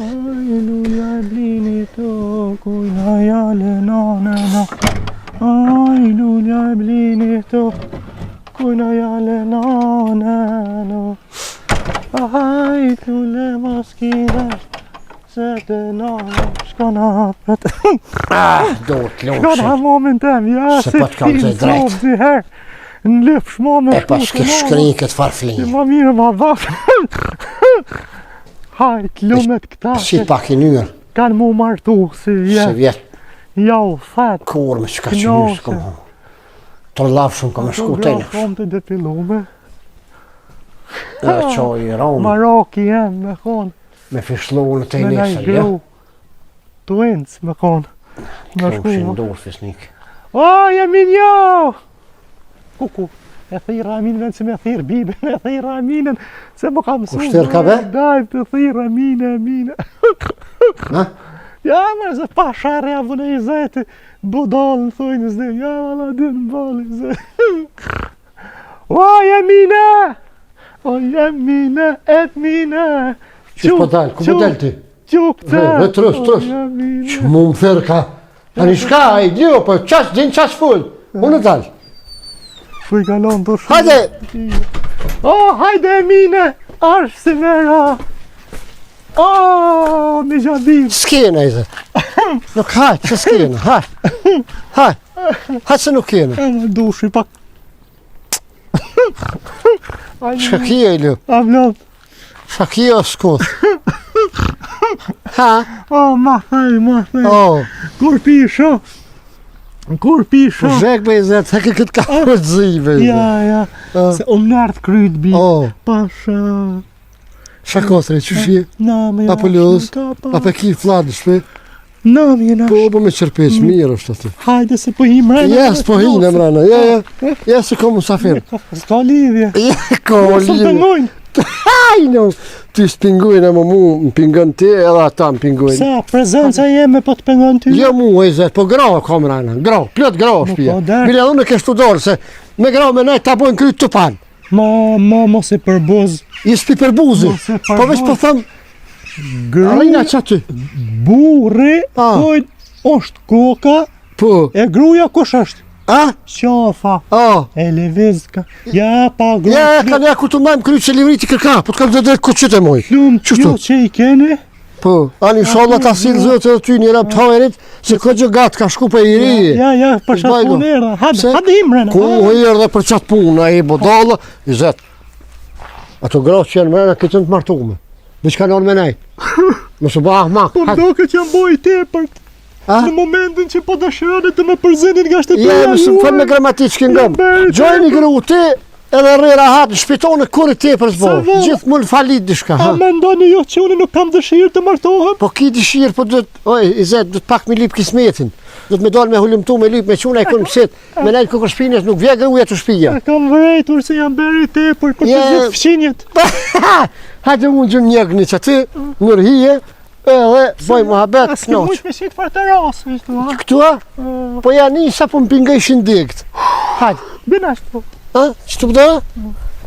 Aj, lulja e blinit o, kujna jale nanena. Aj, lulja e blinit o, kujna jale nanena. Aj, lule maskina, se të nana, shka na apet. Do të Shka na lukshim. momentem, ja, Se se po t'kam të drejt. si her. Në lëpsh ma me E pas ke shkrin këtë farflin. Ma mirë ma vafë. Hajt, lumet këta Si pak i njërë, kanë mu martu si se vjetë. vjetë Ja u fat. kur me qka që njërë s'kom hu. Të lafshëm ka me shku të një. Kom të depilume. Dhe qoj i romë, Maraki jem me konë. me fishlu në të i Me nesër, ja? najgru. Twins me konë. Me Këshin shku. dorë fisnik. O, jemi njo! Kuku. E thira aminën që me thirë bibe, me thira aminën se më kam su. Kushter ka be? Dajmë të thira amine. Ha? Ja, më se pa share avën e i zeti, budalën thujnë zdi, ja, valla din bali zeti. O, jemine! O, jemine, et mine! Qish po dalë, ku po dalë ti? Quk të! Ve, trus. Që mu më thërë ka. Ani shka, i dio, po din qas full. Unë dalë. Shuj kalon të shumë. Hajde! O, hajde Emine, arsh si vera. O, me gjadim. S'kene, i dhe. Nuk hajt, që s'kene, hajt. Hajt. Hajt se nuk kene. E më dushi pak. Shka kia i lëp. A vlot. Shka kia o s'kuth. Ha? O, ma thej. O, Kur pisho. Kur pisho. zhek be i zet, heke këtë ka për zive. Ja. Se o nërth kryt bi. O, Pasha. shka kothre, që shje? Nami. Apo lëz? Apo ki fladë në shpe? Nami jena. Po me qërpeq, mirë është aty. Hajde se po him rena. Ja, s'po hinë e mrena, ja. Ja, se ko musafir. S'ka lidhje. Ja, ko Së të lidhë. ngojnë. Aj, no. Ty s'pingujnë e mu më pingën ti edhe ata më pingujnë. Sa, prezenca jeme po të pengon ty? Jo mu e zet, po gra ka mrena, plët gra shpia. po, der. Bile unë e keshtu dorë se me gra me nejt ta bojnë kryt të panë. Ma mos e përbuz. I s'pi për buzi. Mos e Po veç po thëm, arina që aty. Burri, Ah. kujt është koka, Po, e gruja kush është? a? Qafa, A? e levizka. Ja, pa gruja. Ja, ka nja ku të ndajmë kryt që livriti kërka, po të kam të drejt ku qyte moj. Plumë Qështu? jo që i keni, Po, ani sholla ta silë zëtë edhe ty një rap të hajerit, se ko gjë gatë ka shku për i ri. ja, për shatë Zbajgo. punë erda. Pse? Hadi imrena. Ku herë dhe për qatë punë, a i bodalla, i zetë. Ato gra që janë mrena këtë të martume. Veç ka nërë me nejtë. Mësë ba ahmak. Po do këtë jam boj tepër. A? Në momentin që po dëshironi të më përzinin nga shtetë Ja, mësë më fërë me gramatikë që ngëm. Gjojnë i gru ti, edhe rrë rahat, në shpitonë kërë ti për zbojë. vo? Gjithë mund falit dishka. A Ha? me ndoni jo që unë nuk kam dëshirë të martohem? Po ki dëshirë, po dhëtë, oj, i zetë, dhëtë pak me lip kismetin. Dhëtë me dalë me hullumtu, me lip, me quna e kënë mësit. Me nejtë kukër shpinjes, nuk vje gruja të shpija. E kam vrejtur se jam beri tepër për të Ja. gjithë fshinjet. Hajde unë gjënë njëgni që aty, në rhije, edhe boj muhabet, As ke knoq. mujt me shit fare të rasë, ishtu, ha? Këtu a? Po ja një sa po më pingëshin dikt. Hajde, Bina shtu, a? Që të pëdo?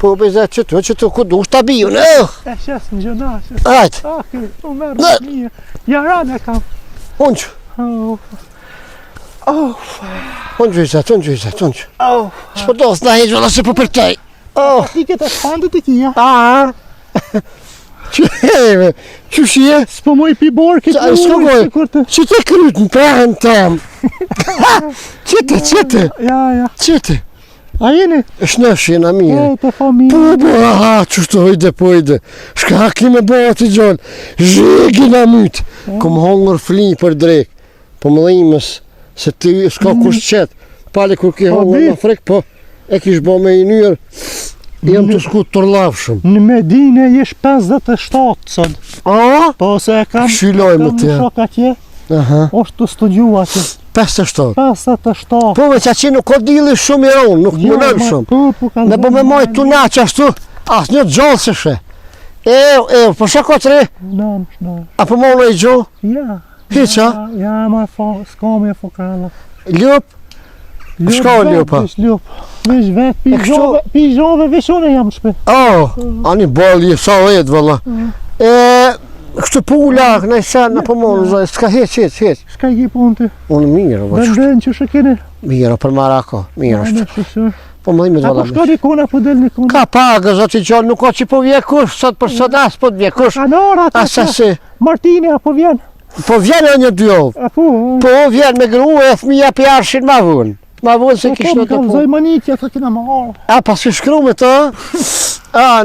Po bezet që të ku du shta biju, në e shes në gjëna, shes. Hajde, Aki, u merë në mirë. Jaran e kam. unë që, Oh, unë gjyzet, unë që. oh. Që po do s'na heqë, dhe se po për tej. Oh, Ti këtë shpandët e kia. a? Që shie? S'po mu i pi borë këtë Qa, s'kogoj. kur të... Që të kryt në prehën tem? Qëte? Ja. A jeni? është nësh jena mirë. E, të familje. Po, aha, qështu hojde. Shka haki me bëha t'i gjonë. Zhegi na mytë. Kom hongër fli për drek. Po më dhejmës, se ti s'ka kush qetë. Pali kur ki hongër di. në frek, po e kish bo me i njërë. Jam të sku të rlavshëm. Në Medine jesh 57 sot. A? Po se e kam... Shyloj me Kam tje. në shok atje, Aha. është të studiu atje. 57. 57. Po me që aqi nuk o dili shumë i ronë, nuk më nëmë shumë. Po ka Me po me mojë të na që ashtu, as një gjallë se shë. Po shako të re, Në. apo më në i gjo, Ja. Hiqa? Ja, ma s'ka me fokralla. ljup, Shka o ljupa? Ljup. Vish vet, pijove, vish unë jam shpe. ani bolje, sa o edë vëlla. Kështu pula, në i sen, në pëmonë, zoj, s'ka heq. Shka i punë të? Unë mirë, Dëndën që shë kene? mirë, për marako, mirë është. Po më dhime Apo shko një kona, po del një kona? Ka pagë, zoti gjonë, nuk o që po vje kush, sot për sot as po të vje kush. Anora, Asasi, Martini, apo vjen? po vjen e një dy ovë. Apo? Po vjen me gru e fëmija për arshin ma vunë. Ma vunë se kishë në të Po, punë. zoj manikja, fa kina më arë. A, pas që shkru me të?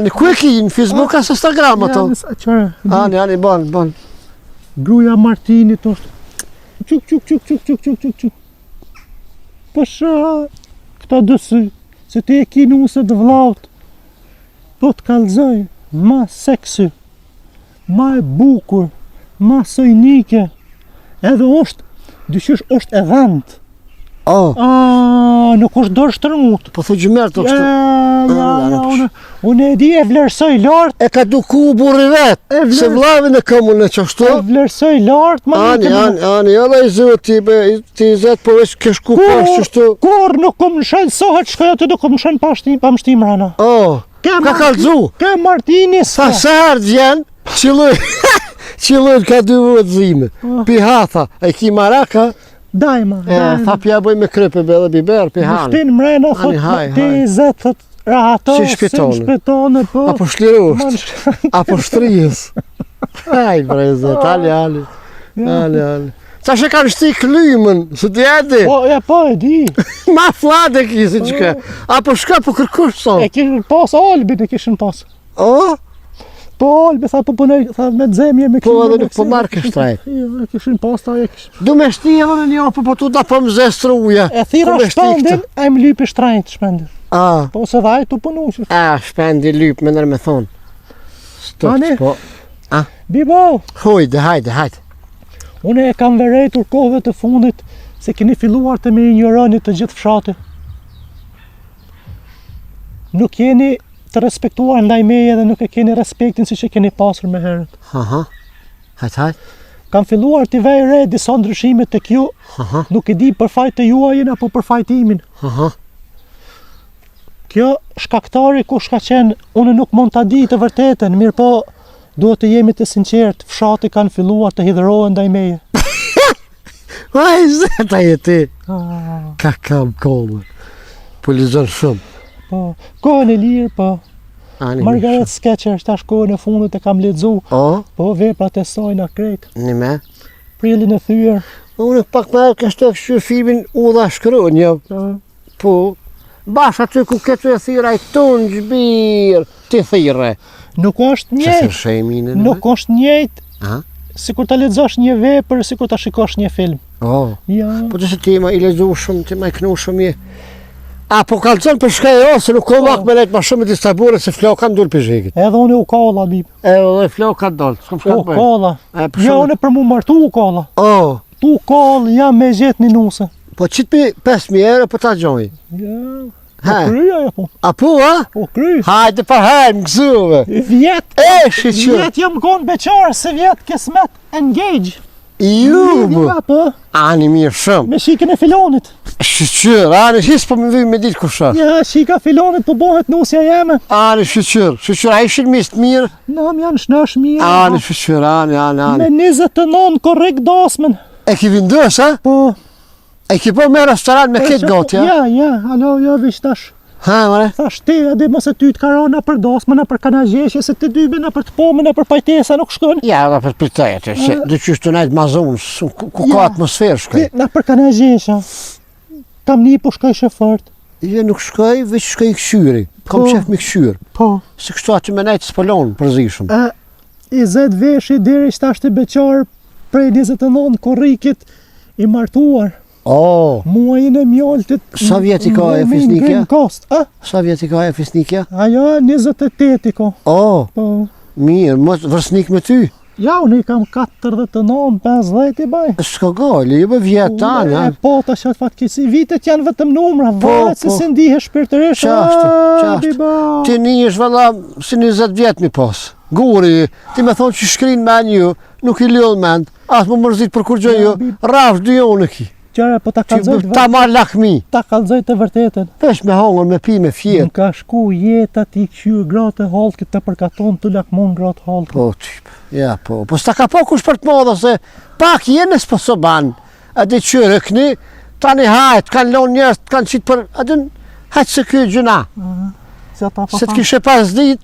Në ku e ki, në Facebook as Instagram ato? Ani, bon. Gruja Martinit është Quk. Pasha, këta dësë, se ti e ki nuse të vllaut, po të kalzoj, ma seksy, ma e bukur, ma sojnike, edhe është, dyqysh është e dhënd. Nuk është dorë shtërngut. Po thu gjëmerë të kështu. Unë e di e vlerësoj lartë. E ka duku burri vetë, se vlavin e këmunë e qështu. E vlerësoj lartë, Ani, edhe i zëtë ti zetë po veç kesh ku pas qështu. Kur nuk kom në shenë sohet, shkoj aty do kom në shenë pa më shtim rana. Ka kalzu. Ka Martini Sa sërë vjen, qilën ka dy vëtë zime. Pi hatha, e ki maraka, Dajma. tha pja bëj me krype dhe biber, pi hanë. Shtin mrena, thot, ti zetë, thot, rahato, si shpetone, po. Apo shlirusht, apo shtrijës. Aj, brezet, ali. Qa që kanë shti klymën, së t'jedi? Po, e di. Ma flade kisi që ka. Apo shka po kërkush son? E kishin pas Albin, e kishin pas. Po, Albi, tha po punoj, tha me dzemje, me Po edhe nuk po marrë kështë trajt. E kishin pas ta, e kishin. Du me shti edhe në një, po tu da po më zestruja. E thira shpendin, a im lypi shtrajt shpendin. Po se dhaj tu punu që. Shpendi lyp me nërë me thonë. Ani? Po. Bibo, Hajde. une e kam verejtur kohëve të fundit se keni filluar të me injoroni të gjithë fshati. Nuk jeni të respektuar ndaj meje dhe nuk e keni respektin si që keni pasur me herët. Hajde. Kam filluar t'i vej re disa ndryshime të kjo, nuk e di për fajt të juajin apo për fajt imin. Kjo shkaktari ku shka qenë, unë nuk mund t'a di të vërtetën, mirë po duhet të jemi të sinqert, fshati kanë filluar të hidhërohen ndaj meje. Vaj, zeta je ti. Ka kam kollë. Po lizon shumë. Po, kohën e lirë, po. Margaret Sketcher, tash kohën e fundit e kam lexu. Po, veprat e saj na krejt. Një me? Prillin e thyer. Unë pak me kështë të kështu filmin Udha Shkronja. Po, bash aty ku këtë e thira i tonë gjbirë, ti thire. Nuk është njëjtë. Nuk është njëjtë. Si kur ta lexosh një vepër, si kur ta shikosh një film. Po të se ti ma i lexu shumë, ti ma i knu shumë je. Po kalëzën për shkaj se nuk ko mak me lejtë ma shumë të stabure se flok kanë dulë për zhigit. Edhe unë u kolla, bib. Edhe flok kanë dulë. U kolla. Ja, unë për mu martu u kolla. Tu kolla, jam me gjithë një nuse. Po qitë për 5.000 euro për ta gjoj? Po kryja ja po. Po, Po kryj. Hajde për hajmë, më gëzuve. Vjet jam konë beqarë, se vjet kesmet engage. Ani mirë shumë. Me shikën e filonit. Shqyqyr, ani hisë po më vijë me ditë kusha. Ja, shika filonit po bohet nusja jeme. Ani shqyqyr, a ishin mistë mirë? Nam janë shnash mirë. Ani shqyqyr, ani. Me 29 korrekt dasmen. E ki vindës, a? Po. E ki po me restoran me këtë goti, a? Ja, alo, vish tash. Mare? Thash ti, edhe mos e ty të karona për dasmën, për kanazheshje, se të dybe, për të pomën, për pajtesa nuk shkon. Ja, dhe për pritejt, se dy qysh të najtë mazunës, ku ka atmosferë shkoj. Na për kanazheshja, kam një po shkoj shëfërt. Ja, nuk shkoj, veç shkoj këshyri, kam qef me këshyr. Po. Se kështu aty me najtë s'pëllon përzishëm. 20 veshi deri shtash të beqar, prej 29 korrikit i martuar. Muajin e mjoltit. Sa vjeti ka e fisnikja? Sa vjeti ka e fisnikja? Ajo 28 i ka. Po. Mirë, mos vërsnik me ty? Ja, unë i kam 49, 50 i baj. S'ka gali, jo bë vjetë tanë. Po, ta shatë fatkesi, vitet janë vetëm numra, varet se si ndihe shpirtërisht. Qashtë. Ti një është valla si 20 vjetë mi pas. Guri, ti me thonë që shkrin me një, nuk i ljonë mend, asë më mërzit për kur gjë ju, rafsh dy jonë ki. Qare, po ta Ta marrë lakmi. Ta kallëzoj të vërtetën. Vesh me hongër, me pi, me fjetë. Më ka shku jeta ti këshyrë gratë e halkit të përkaton të lakmon gratë halkit. Po, typ. Ja, po. Po s'ta ka po kush për të modha se pak jenë s'po so ban. A di qyre këni, tani hajt, kanë lon njerës, kanë qitë për... A din, hajt se kjo gjuna. Se ata pa Se t'kishe pas dit,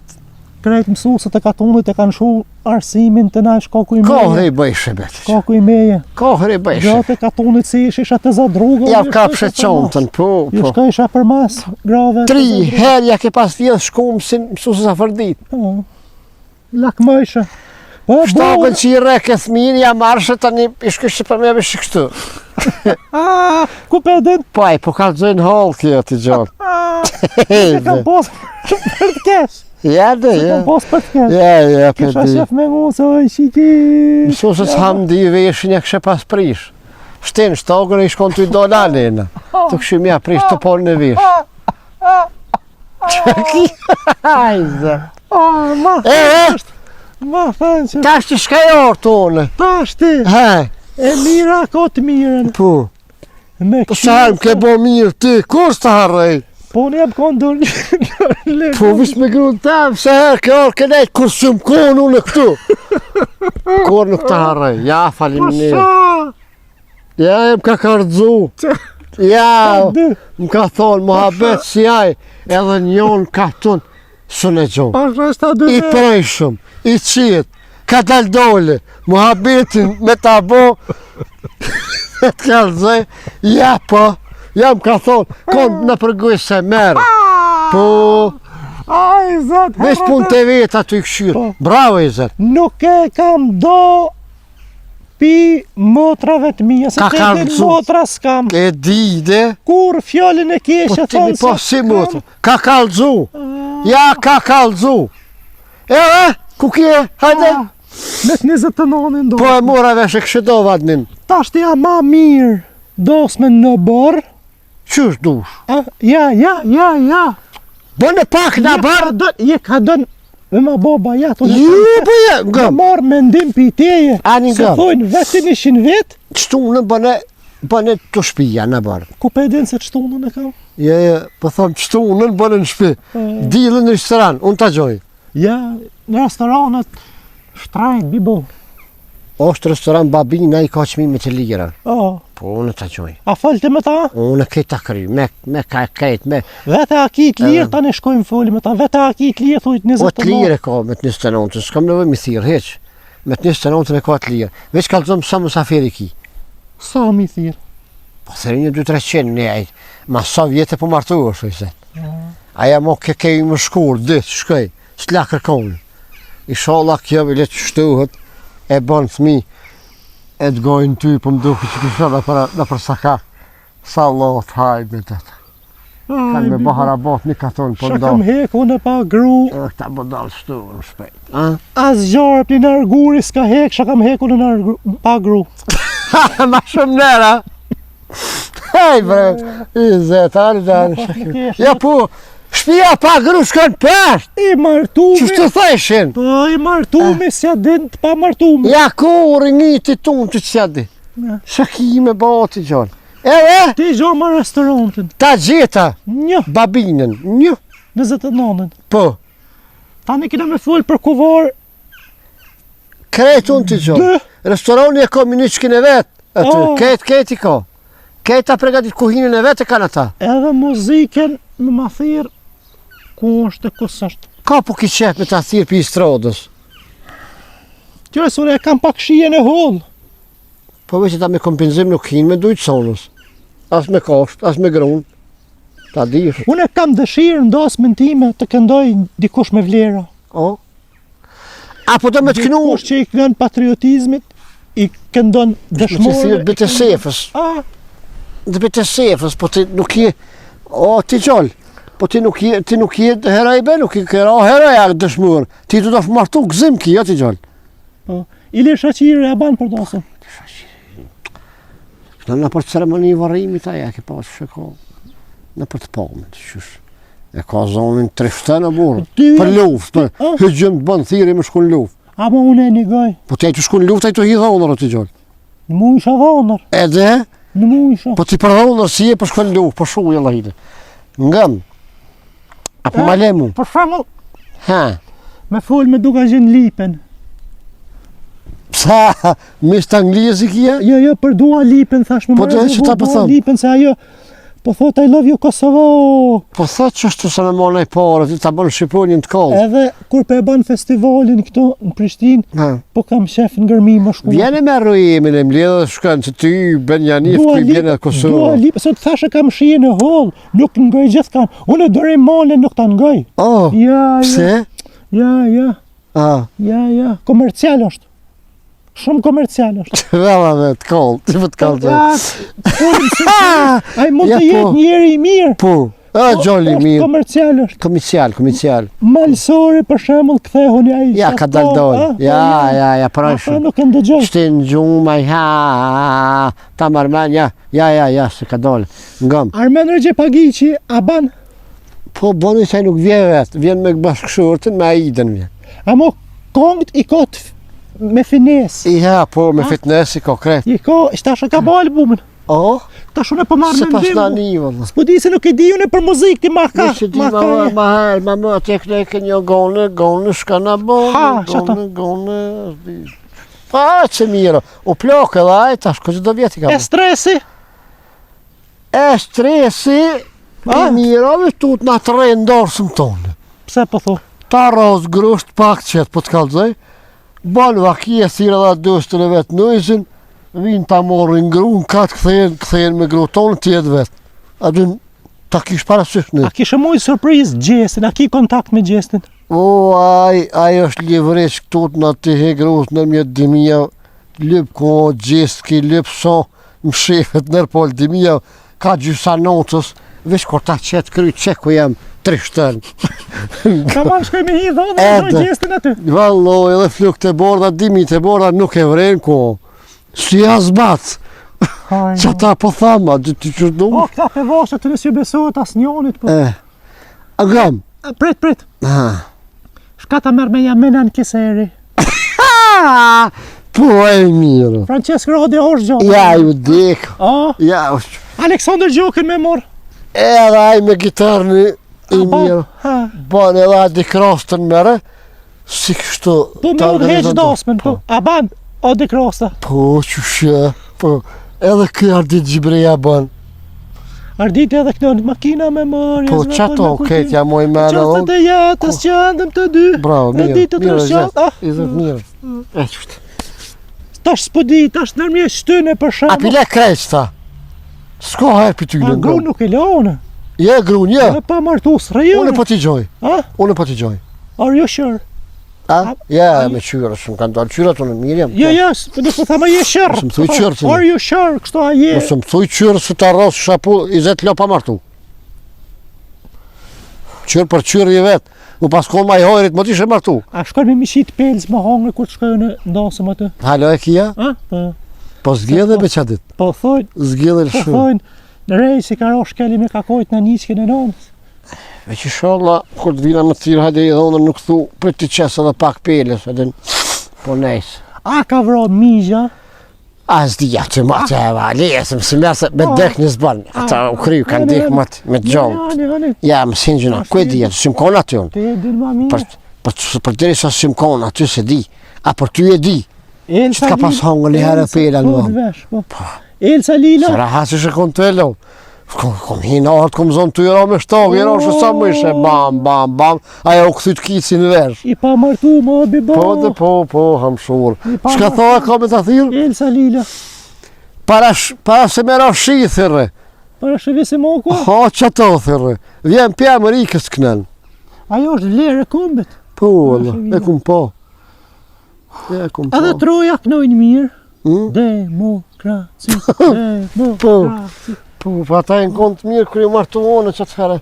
krejt mësusët e katonit e kanë shu arsimin të nash kaku i meje. kohër i bëjshe betë. Kaku i meje. Kohër i bëjshe. Gratë e katonit si isha të zadruga. Ja ka pshe qontën, po, Ju po. shka isha për mas grave. 3 herë ja ke pas vjedh shkum si mësusës a fërdit. Po. Lakmëshe. Po, Shtakën që i reke thmin, ja marrëshe tani ishkështë për me vishë kështu. ku pe din? Po aj, po kalëzojnë hall kjo t'i gjonë. Se kam pos për të kesh. Ja dhe, Se ja. kam pos për të kesh. Ja, për Kisha di. shef me mu se oj shiki. Mësusës hamdi i veshin e kështë pas prish. Shtin, shtogën e i shkon të i do lalena. Të këshim ja prish të polën e vish. Qaki? Hajzë. Ma E, Ma thënë që tash që shka e orë tonë. tashti He, e mira ka të mirën. po. Me Po sa harëm ke bo mirë ti, kur s'ta harrej? Po në jep konë dorë. Po vish me grunë tam, se herë ke orë kënejt, kur shumë konë unë këtu. Kur nuk ta harrej, ja falim një. Ja, e më ka kardzu. Ja, më ka thonë, muhabet si aj, edhe njonë ka tunë, sënë e gjonë. Pasha është ta dy I prejshëm, i qitë, ka dal dole, muhabetin me ta bo, e të kalëzaj, ja po, ja më ka thonë, konë në përgoj se merë. Po, Ai, zot, veç pun të vetë aty këshyrë. Po. Bravo i zërë. nuk e kam do pi motrave të mija, se Ka te kallëzu. din motra s'kam. E di dhe, Kur fjallin e po keshe ti mi thonë po si mutë. Ka kalëzu, ja ka kalëzu. Ku kje, hajde. Me të 29 do. Po e mora vesh e kështë do vadnin. Ta shtë ja ma mirë dosme në borë. Qysh dush? Ja. Bënë pak në barë. Je ka dënë me ma boba ja të Ju, po je, Në ngëm. marë mendim për i teje. Ani Se ngëm. thojnë vetin ishin vetë. Qëtunë bëne të shpija në barë. Ku pe din se qëtunën e kam? Je, po thëmë qëtunë bëne në shpi. Dilën në restoran, unë ta gjoj. Ja, në restoranët shtrajt, bibo. Oshtë restoran babina i ka qmime të lira. Oh, Po unë ta gjoj. a falte me ta? Unë e kejta kry, me ka kejt, me... Vete akit lirë, ta ne shkojmë foli me ta. Vete akit lirë, thujt 20 Po të lirë e ka me të 29, s'kam nevoj mi thirë, heq. Me të 29 e ka të lirë. Veç kalëzëm sa musafiri ki. Sa mi thirë? Po thëri një 2-300 një ajt. Ma sa vjetë po martu është, se. Aja mo ke i më shkur, ditë, shkoj, s'la kërkonë. Inshallah kjo le të shtuhet, e bën fëmi, e të gojnë ty, po më duke që kështë në për saka. Sa Allah të hajt me të të. Kanë me bahara bot një katonë, po Shka ndohë. kam heku në pa gru. Këta më dalë shtu në shpejt. As gjarë për në arguri s'ka hek, shka kam heku në pa gru. Ma shumë nera. Hej bre, i zetë, alë. Ja po, shpia pa gru shkën pësht. I martumi. Që të theshin? Po, i martumi s'ja din të pa martumi. Ja ku rinjiti tunë të qëja di. Ja. Shaki me bati gjonë. Ti gjo më restorantin. Ta gjeta, Një, babinën, një. 29. Po, Tani kina me full për kuvar. krejt unë të gjonë. Dë. Restorani e ka miniçkin e vetë. Aty, Oh. ketë i ka. Ketë ta pregatit kuhinën e vetë e kanë ata. Edhe muziken me ma thirë. Ku është e kus është. Ka po ki qef me ta thirë për i stradës. Tjore sure e kam pak shien e hollë. Po veç ta me kompenzim nuk hinë me dujtë sonës. As me kosht, as me grunë. Ta dish. Unë e kam dëshirë në dasmën time të këndoj dikush me vlera. O. Apo do me të knu. Dikush që i kënë patriotizmit, i këndon Me të thirë dëshmorë. bëte sefës. A, Dhe bëte sefës, po ti nuk je. O, ti gjallë. Po ti nuk je heraj be, nuk je këra heraj a dëshmur. Ti du të martu gëzim ki, jo ti gjallë. Ilir Shaqiri e ban për dasëm. Në për ceremoni i varrimit aja ke pas shëko. Në për të palmit, qysh. E ka zonin trishtë në burë. Ty- Për luft, për Ah. hygjëm të bënë thiri me shkun luft. Ama unë e një gaj. Po ti e të shkun luft, a i të hidha onër o ti gjallë. Mu isha dhonër. Edhe, Në mujsha. Po ti përdhonër si e për shkën lu, për shu e lajde. Ngëm. Apo ma lemu. Për shembull, Ha. me fol me duka gjen lipen. Psa, mis të anglezi kia? Jo, për Dua Lipen thash më Po të që ta po Dua thëm? Lipen se ajo po thot I love you Kosovo. Po thot që është se me mona I parë, ti ta bën Shqipërinë të kollë. Edhe kur po e bën festivalin këtu në Prishtinë, Ha. po kam shef ngërmim më shku. Vjene me rrujimin e mledhe dhe shkën që ty Benjanif ku I bjene e Kosovë. Dua Lipa, sot thashë kam shije në hol, nuk ngoj gjithkan. Unë dorë male nuk ta ngoj. Oh, Ja, pse? ja, komercial është. Shumë komercial është. Vela me të kollë, ti më të kollë të. Folim se ai mund Ja, të jetë po. njeri I mirë. Po, gjolli Është mirë. Komercial është. Komicial. Malsori për shembull kthehuni ai. Ja, ka dal dol. Ja, Ata prajshë. nuk e ndëgjoj. Shtin gjumë, ha, ta marmen, ja, se ka dole. Ngëm. Armen Recep a ban, Po, boni se nuk vjen vetë, vjen me bashkëshortën, me Aiden vjen. a mo kongët I ka me fines. Ja, po, me fitness I ka kret. I ka, tash ka bë albumin. Oh, Tash unë po marr se pas mendim. tani, vëllë. Po di se nuk e di unë për muzikë ti ma ka. Nëse di ma herë, ma më teknike një gone, shka na Ha, bonë, gone. Pa, që mirë, u plokë edhe ajë, tash, këtë do vjeti ka E bë. stresi. E stresi, Ah. I mirë, ave tut na të rejnë ndorsëm tonë. Pse po thu? Ta rozë grusht pak qëtë po të kalzoj, banë vakije, thira dhe dëstën e vetë nëjzin, vinë ta morrin gru, në katë këthejnë me gru tonë tjetë vetë. A dënë, ta kish parasysh në. A kishe mujë surprizë Gjestin, a ki kontakt me Gjestin? O, aj është livresh këtut në të he grus në mjetë dimija, lyp ko gjest ki lyp so, më shefet nërë pol dimija, ka gjysa notës, veç kur ta qetë kry qeku jam 3 shtën. Ka ma shkoj me hi dhonë Edhe. dhe Gjestin aty. Valloj, edhe fluk të borda, dimit e borda nuk e vrenë ko. Si azbac, që ta po thama, dy të qërdu. O, këta pevoshe të nësju besohet as njonit, po. Agam. Prit. Shka ta merë me jamena në kiseri. Po e mirë. Francesc Rodi është gjohë. Ja, ju dek. O, Ja, është. Aleksandr Gjokën me morë. Edhe aj me gitarën I mirë. Ha, Banë edhe adi krastën mere, si kështu... po me unë heqë dasmen, po. A ban, o di krasta. Po, qëshë, po, edhe këj ardit gjibreja banë. Ardit edhe këto në makina me morë. Po, qato, ketja moj mene, Qastët e jetës që andëm të dy. bravo, mirë, Ditët mirë, rëshqat. I dhe mirë. E qështë. Tash s'po di, tash nërmje shtyne për A shumë. pile krejtë ta? S'ko herë për ty A në gru ngëm. nuk e lone. Je grun, je. E pa martu s'rejone. Unë po t'i gjoj. A? Unë po t'i gjoj. Are you sure? A? Ja, me qyra, shumë kanë dalë qyrat unë mirë jam. Jo, nuk po thama je sure. Mos më thuj qyrë ti. Are you sure? Kështu a je? Mos më thuj qyrë se ta rrosë shapu 20 lo pa martu. Qyrë për qyrë i vetë. U pas konë ma I hojrit, më t'ishe martu. A shkon me mishit pelës më hangër kur të shkojnë në ndasëm atë? Halo e kia? A? Po. Po zgjedhe me qatit. Po thojnë, Zgjedhe po shumë. thojnë, në rej si ka rosh kelli me kakojt në niskin e nonës. Veç I shalla, kur të vina më të thirë, hajde I dhonër nuk thu, për t'i qesë edhe pak pelës, edhe po nejsë. A ka vro migja? A s'dija që ma që e va, lesëm, si mesë, me dek një zbanë, ata u kryu, kanë dek me të gjallë. Hani. Ja, më sinë gjëna, ku e di, atë s'im konë aty unë. Te e din ma mirë. Për diri sa s'im konë aty se di, a për ty e di, që t'ka pas hongë një herë pela në vëmë. Elsa Lila. Sara hasi që konë të elo, kom hinë artë, kom zonë të jera me shtogë, jera që sa më ishe, bam, aja u këthyt kitsin në versh. I pa martu më obi ba. Po dhe po, hamshur. pa Shka martu. thoa ka me të thirë? Elsa Lila. Para se me ra shi, thirë. Para shëvi se mo ku? Ha, që to, thirë. Vjen pja më rikës kënën. Ajo është vlerë e kumbit. Po, Allah, e kum po. E kum po. Edhe troja knojnë mirë. Mm? Demokraci. Demokraci. Po, pa ta e në kontë mirë kërë i martu onë që të herë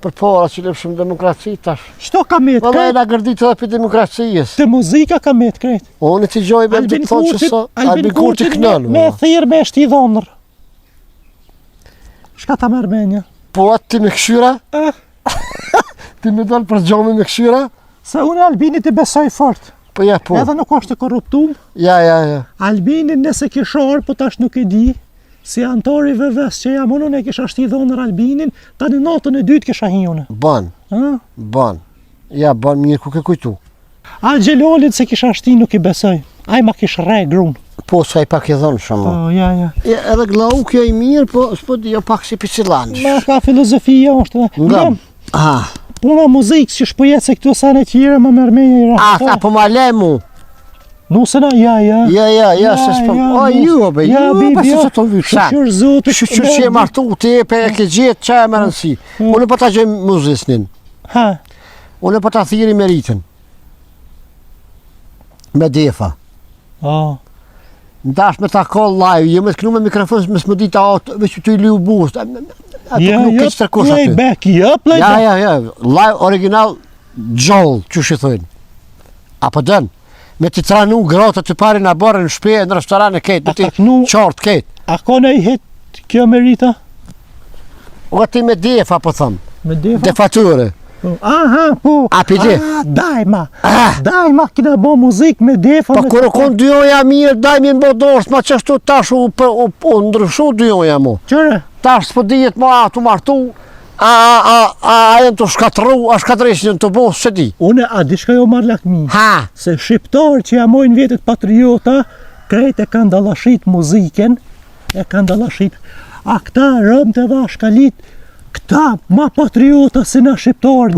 për para që lepë shumë demokraci tash. Shto ka met Ma dhe e krejt? nga gërdit edhe për demokracijës. Të muzika ka met krejt. Onë t'i gjoj me të thonë që sa, Albin Kurti kënënë. me thirë me shti dhonër. Shka ta merë menja? Po, atë ti me këshyra? Ti me dalë për gjomi me këshyra? Se unë Albinit i besoj fort. Po, po. Edhe nuk është të korruptum. Ja. Albinin nëse kishar, po tash nuk e di, si antori VVS që jam unë e kisha shti dhonër Albinin, tani natën e dytë kisha hi unë. Ban, ja ban mirë ku ke kujtu. A Gjelolit se kisha shti nuk i besoj, aj ma kish re grun. Po, sa i pak i dhonë shumë. Po, ja. Edhe glau kjo i mirë, po, s'po jo pak si picilandish. Ma ka filozofia është. Nga, puna muzikë që shpojet se këtu sa në tjere më mërmenje i rafton. Po ma le mu. Nusëna, ja, se s'po, pa se të të vyshan. Që e martu ti e pe e ke gjithë që e më rëndësi. Unë po ta gjëjmë muzisnin. Unë po ta thiri me ritën. Me defa. Ndash me ta call live, jo me t'knu me mikrofon, me s'më dita atë, veç që t'u i liu bust. Playback, playback. Ja, live original gjoll, që shi thëjnë. Apo dënë, me t'i tranu gratë të pari në barë në shpe, në restoran e ketë, me t'i qartë ketë. A ka në i hit kjo merita? O ti me defa, po thëmë. Me defa? Defature. Aha, po. A pidi? Dajma kina bo muzik me defa. Pa kërë konë dyonja mirë, dajmi në bodorës, ma qështu tash u ndryshu dyonja mu. Qëre? Tash s'po dijet ma atu martu, a jenë të shkatru, a shkatresin të bo, se di. Une, a di shka jo marrë lakmi? Se shqiptarë që jamojnë vjetët patriota, krejt e kanë dalashit muziken, A këta rëmë të vashkalit, këta ma patriota se na shqiptarë,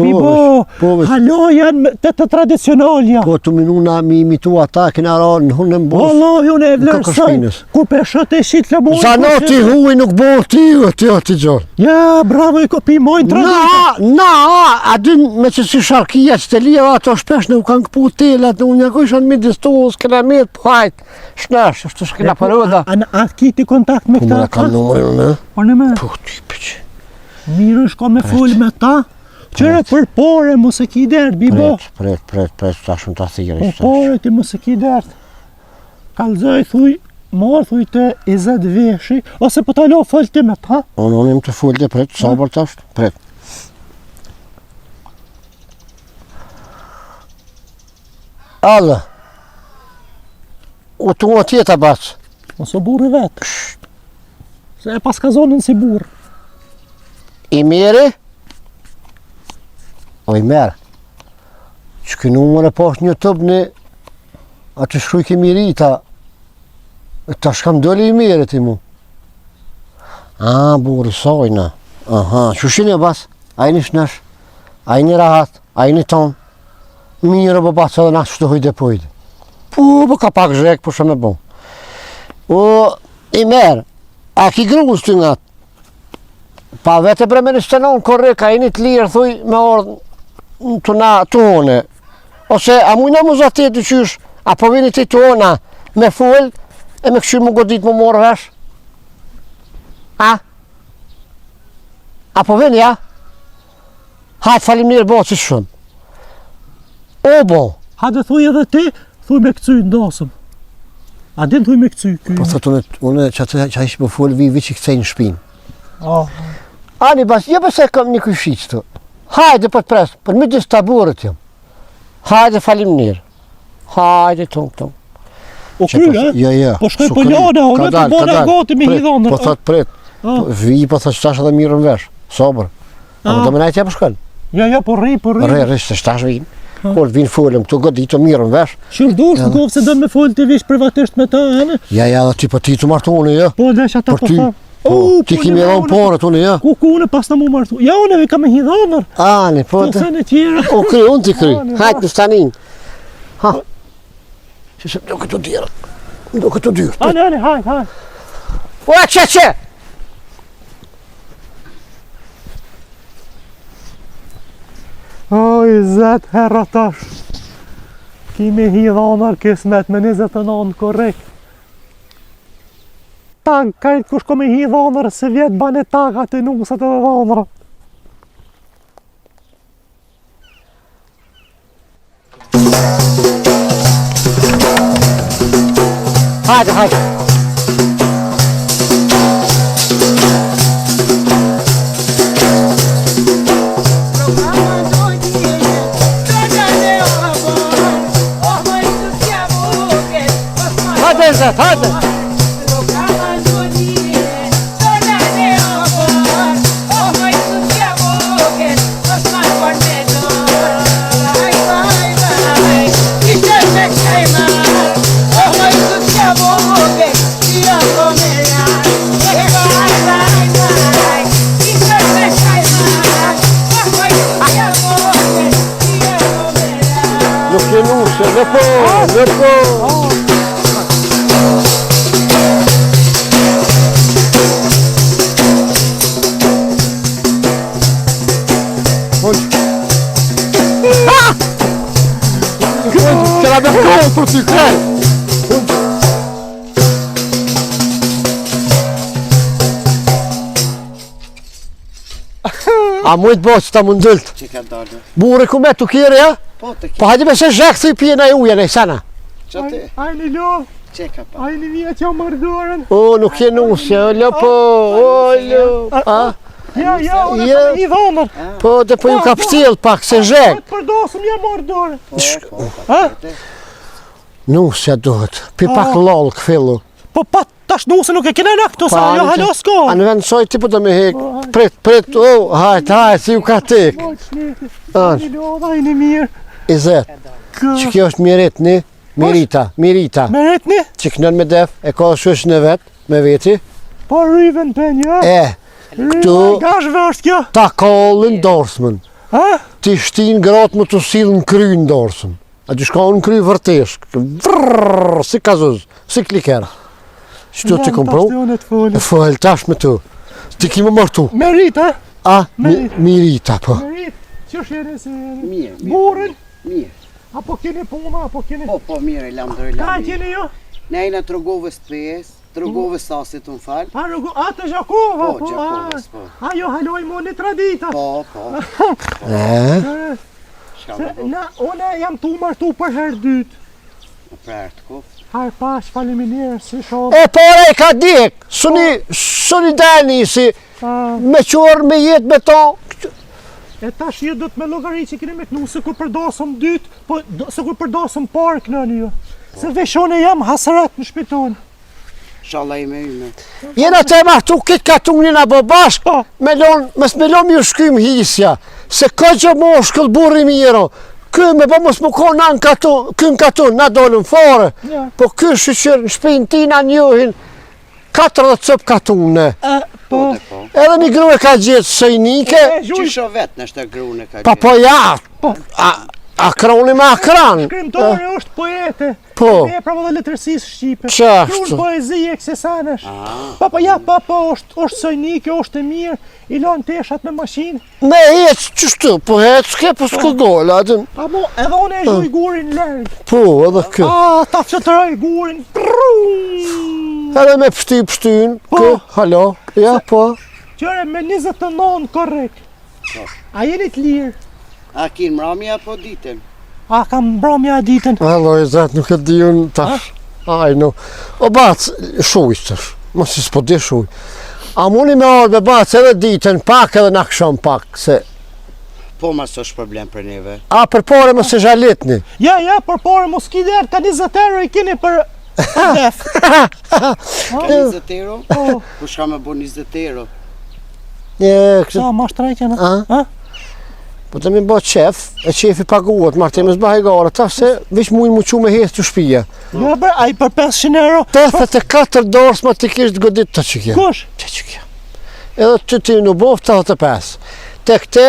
halo janë të tradicionalja. Po të minuna mi imitu ata, kena ra në hunë në mbos. Allah, ju në e vlerësaj, kur peshat e shqit lëmojnë. Zanati huj nuk bërë ti gjorë. Ja, bravo i kopi mojnë tradita. A din me që si sharkia që të lia, ato shpesh në u kanë këpu telat, në unë njako ishan mi distos, këna mirë, po hajtë, shnesh, është të shkina përëda. A kiti kontakt me këta? Po më në kam numërin, Po në me? Po ty pëqë. Mirë shko me full me ta, qëre për pore mu se ki dert, bibo. Pret, ta shumë të thiri. Për pore ti mu se ki dert. Kalzoj, thuj, marë thuj të 20 veshi, ose po talo full ti me ta. Unë im të full të pret, sabër të ashtë, pret. Allë, u të mua tjeta basë. Ose burë vetë. Se e pas ka zonën si burë. I mere? O i mere. Që kënë numër e pas një tëbë në atë shkruj kemi rita. Ta shkam dole i mere ti mu. Burë sajna. Shushin e bas, a i një shnesh, a i një rahat, a i një tonë. Mirë bë basë edhe nashë të hojde pojde. Po ka pak zhek, po shumë e bon. O i mere, a ki grunës të nga pa vete bre me në stenon korrek, a i një të lirë, thuj, me orë të na të one. Ose, a mujna mu zatet të qysh, a po vini ti të ona me full, e me këshy mu godit mu morë vesh? A po vini, ja? Hajtë falim njërë bo që shumë. O bo. Hajtë thuj edhe ti, thuj me këcuj ndosëm. A din thuj me këcuj këj? Po thëtë une që a ishë po full, vi që këcej në shpinë. Ani bas, jo përse kam një këshiq të. Hajde për të presë, për mi disë taburët jam. Hajde falim njërë. Hajde tonë. O kryë, Ja. Po shkoj për ljona, unë të bona gati me hidhonër. Po thot pret, vi po thot qëtash edhe mirën vesh, sobër. A do me najtë ja për shkën? Ja, po rri. Rri, se qëtash vinë. Kur vinë fullëm të godit të mirën vesh. Qërë dush, në govë se do me full të vish privatisht me ta, ene? Ja, dhe ti për ti të martoni, ja. Po, dhe që ata po tha. Ti kimi dhonë porët unë, ja? Ku une pas në mu martu. Ja, une vi ka me hidhonër. Ani, po të... Në tjera. O, kry, unë ti kry. Hajtë në stanin. Që se do këtu djerë. Do këtu dyrë. Ani, hajtë. O, që! Oj, zet herra tash. Kimi hidhonër kismet me 29 korrekt. Tag, kajtë kush ko me hi dhonër, se vjetë bane tagat e nusat edhe dhonëra. Hajde. Hajde, Zet, hajde. nuse, në po. C'era da contro, si crede. A mujt boç ta mundëlt. Që ka dalë? Burri ku me tu kire, ja? Po të Po hajde me se zhek si pjena e ujen e sana. që ti? Ajni lo, Që ka pa? ajni vjet jo mërdorën. O, nuk je nusje, o lopo, o lopo. A? Ja, unë Ja. kam i dhomër. Po dhe po ju ka pështil pak se zhek. Të përdosëm ja mërdorën. Po, Ha? Nusja duhet, pi pak lol këfillu. Po pa tash nuse nuk e kena në këto sa, jo halo s'ko. A në vend soj ti po të me hek. Prit, hajt, si ju ka tek. Ajni lo, ajni mirë. Izet, që kjo është miritni, Mirita. Me retni? Që kënën me def, e ka shush në vet, me veti. Po rryven pen, ja. Këtu Gashve është kjo. ta kollin dorsmën. Ha? Ti shtin gratë më të silën kry në dorsën. A ti shka në kry vërtesh. Vrrrr, si kazuz, si kliker. Qëtu ti kom pru? E fëll tash me tu. Ti ki më martu. Merit, ha? A, Merit. Mirita, po. Merit. Që shjene se... Mirë. Burën? Mirë. Apo keni puna, apo keni... Po, mirë, alhamdulillah. Ka keni jo? Ne jena Trogovës 5, Trogovës sasit unë falë. A të Gjakova, Po, Gjakovës, po. Ajo haloj mo një tradita. Po. Shka me bo? Une jam tu martu për herë dytë. Më prerë të kofë. Harë pash, faleminirë, si shumë. E pore e ka dik, suni dani si me qërë, me jetë, me to. E tash ju do të me logari që keni me kënu, se kur përdosëm dytë, po se kur përdosëm parë kënën ju. Se veshone jam hasërat në shpitonë. Shala i me yme. Jena të e martu kitë katunin a bë bashkë, Po. mes me lo mirë shkym hisja, se ka që moshkull burri miro, ky me po mos më ko na në katun, na dolën fare, Ja. po ky shqyqër në shpinë tina njohin 40 cëp katune, Po, Po. edhe një grue ka gjithë sejnike, Që sho vetë në shtë grune ka pa po ja, a kroni me akran, shkrimtore është poete. Po. E pravo dhe letërsisë shqipe. Qashtu. Unë poezi e kësesanesh. Pa, është sojnike, është e mirë, i lonë teshat me mashinë. me hec qështu, po hec s'ke po s'ko gola, adin, Amo, edhe unë e zhuj gurin lërgë. po edhe kë, Ta fëtëroj gurin. edhe me pështyn, kë, halo, ja po, Qëre me 29 korrekt. A jeni të lirë? A kinë mramja po ditën? A kam mbromja ditën? Allo, i zet, nuk e di unë tash. Aj, no. O bac, shuj tash. Mos i s'po di shuj. A muni me orë me bac edhe ditën pak edhe në aksham pak, se... Po mas është problem për neve. A, për pore më se zhalitni. Ja, për pore mos kider, ka 20 euro i keni për def. Ka 20 euro? Po, Po shka me bo 20 euro? Kështë... sa ma shtrejkjena? A? Po të mi bo qef, e qefi paguat, marti me zbaj gara, ta se vish mujnë mu qu me hes të shpija. Ja, a i për 500 euro? 84 dorës ma të kishtë godit të që kja. Kush? Që që kja. Edhe të ti në bof 85. Te këte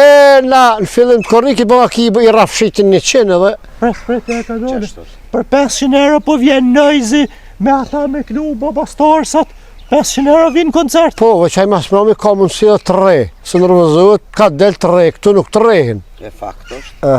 na në fillim të korrik i bëha ki i rafshitin 100 edhe... Pret, e ka dole. Qashtu? Për 500 euro po vjen nëjzi me ata me knu babastarësat. 500 euro vinë koncert. Po, veqaj mas mrami ka mundësi dhe të re, se nërvëzohet ka del të re, këtu nuk të rehin. E fakt është.